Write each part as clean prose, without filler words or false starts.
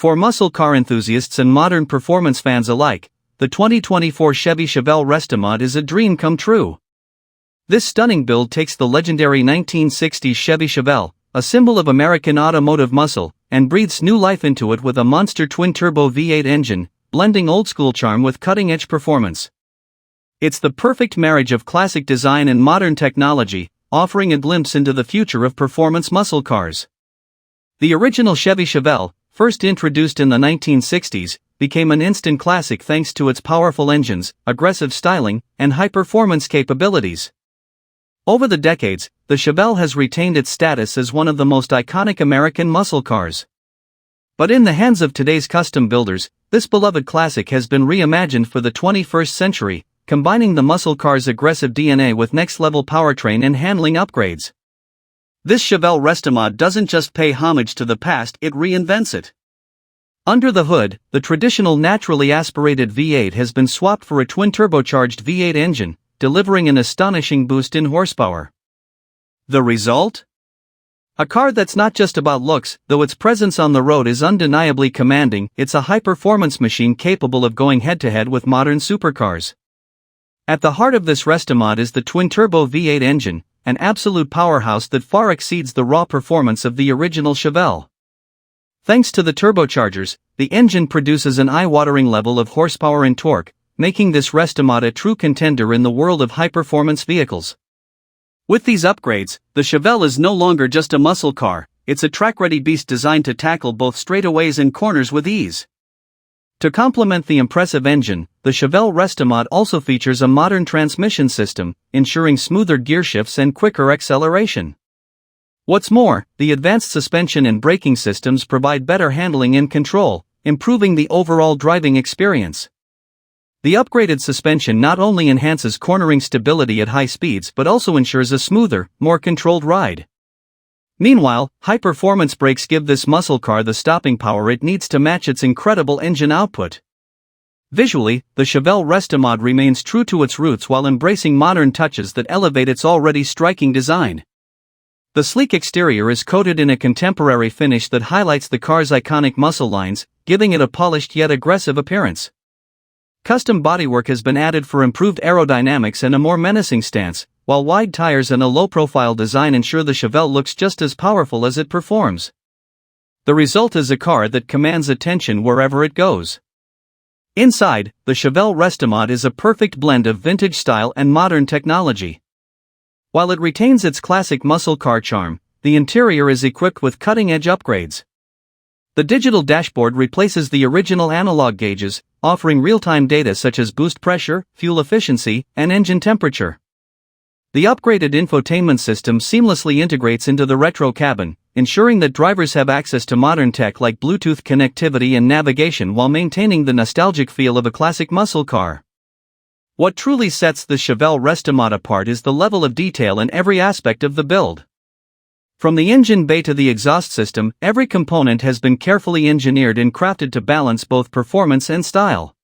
For muscle car enthusiasts and modern performance fans alike, the 2024 Chevy Chevelle Restomod is a dream come true. This stunning build takes the legendary 1960s Chevy Chevelle, a symbol of American automotive muscle, and breathes new life into it with a monster twin-turbo V8 engine, blending old-school charm with cutting-edge performance. It's the perfect marriage of classic design and modern technology, offering a glimpse into the future of performance muscle cars. The original Chevy Chevelle, first introduced in the 1960s, became an instant classic thanks to its powerful engines, aggressive styling, and high-performance capabilities. Over the decades, the Chevelle has retained its status as one of the most iconic American muscle cars. But in the hands of today's custom builders, this beloved classic has been reimagined for the 21st century, combining the muscle car's aggressive DNA with next-level powertrain and handling upgrades. This Chevelle Restomod doesn't just pay homage to the past, it reinvents it. Under the hood, the traditional naturally aspirated V8 has been swapped for a twin-turbocharged V8 engine, delivering an astonishing boost in horsepower. The result? A car that's not just about looks, though its presence on the road is undeniably commanding. It's a high-performance machine capable of going head-to-head with modern supercars. At the heart of this Restomod is the twin-turbo V8 engine, an absolute powerhouse that far exceeds the raw performance of the original Chevelle. Thanks to the turbochargers, the engine produces an eye-watering level of horsepower and torque, making this Restomod a true contender in the world of high-performance vehicles. With these upgrades, the Chevelle is no longer just a muscle car, it's a track-ready beast designed to tackle both straightaways and corners with ease. To complement the impressive engine, the Chevelle Restomod also features a modern transmission system, ensuring smoother gear shifts and quicker acceleration. What's more, the advanced suspension and braking systems provide better handling and control, improving the overall driving experience. The upgraded suspension not only enhances cornering stability at high speeds but also ensures a smoother, more controlled ride. Meanwhile, high-performance brakes give this muscle car the stopping power it needs to match its incredible engine output. Visually, the Chevelle Restomod remains true to its roots while embracing modern touches that elevate its already striking design. The sleek exterior is coated in a contemporary finish that highlights the car's iconic muscle lines, giving it a polished yet aggressive appearance. Custom bodywork has been added for improved aerodynamics and a more menacing stance, while wide tires and a low-profile design ensure the Chevelle looks just as powerful as it performs. The result is a car that commands attention wherever it goes. Inside, the Chevelle Restomod is a perfect blend of vintage style and modern technology. While it retains its classic muscle car charm, the interior is equipped with cutting-edge upgrades. The digital dashboard replaces the original analog gauges, offering real-time data such as boost pressure, fuel efficiency, and engine temperature. The upgraded infotainment system seamlessly integrates into the retro cabin, ensuring that drivers have access to modern tech like Bluetooth connectivity and navigation while maintaining the nostalgic feel of a classic muscle car. What truly sets the Chevelle Restomod apart is the level of detail in every aspect of the build. From the engine bay to the exhaust system, every component has been carefully engineered and crafted to balance both performance and style.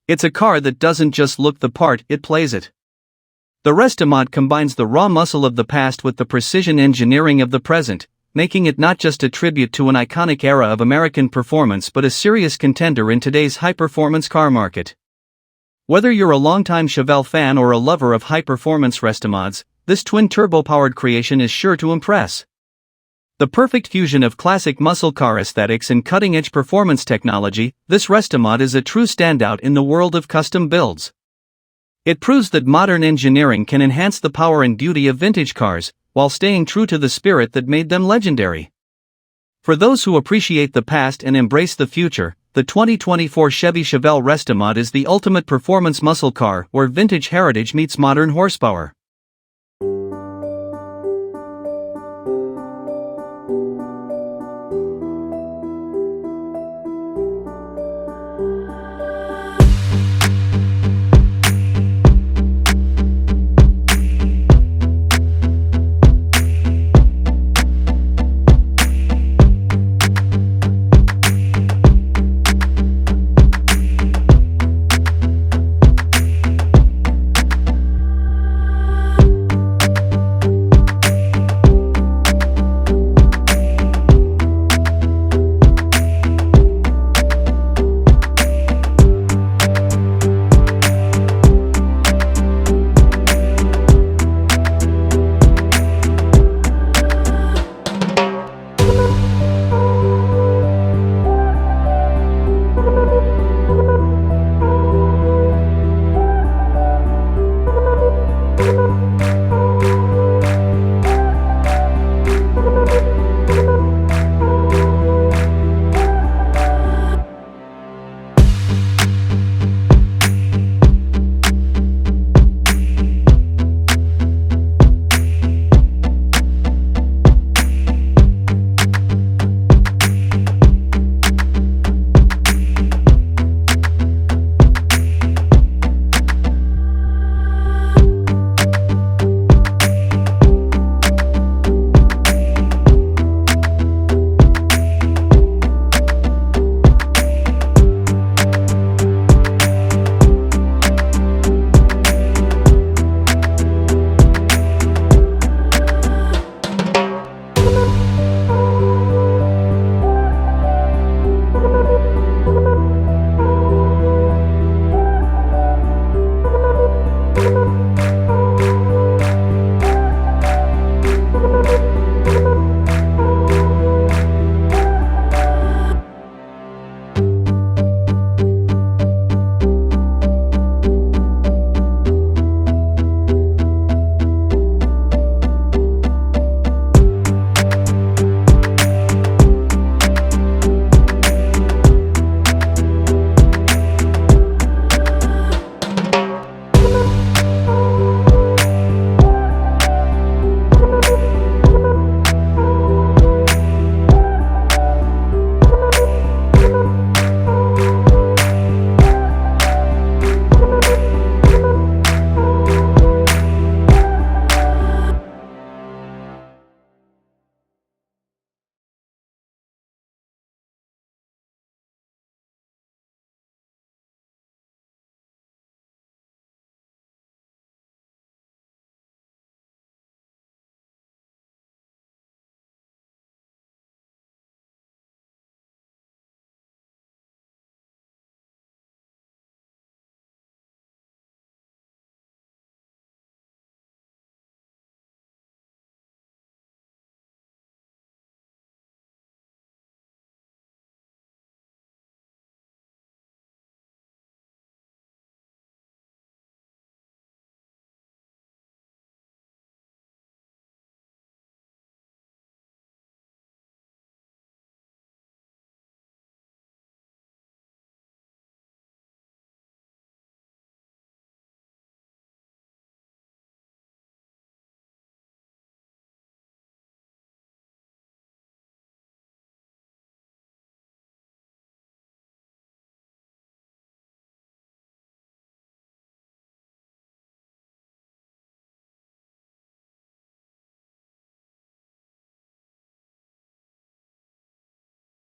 It's a car that doesn't just look the part, it plays it. The Restomod combines the raw muscle of the past with the precision engineering of the present, making it not just a tribute to an iconic era of American performance but a serious contender in today's high-performance car market. Whether you're a longtime Chevelle fan or a lover of high-performance Restomods, this twin-turbo-powered creation is sure to impress. The perfect fusion of classic muscle car aesthetics and cutting-edge performance technology, this Restomod is a true standout in the world of custom builds. It proves that modern engineering can enhance the power and beauty of vintage cars, while staying true to the spirit that made them legendary. For those who appreciate the past and embrace the future, the 2024 Chevy Chevelle Restomod is the ultimate performance muscle car where vintage heritage meets modern horsepower.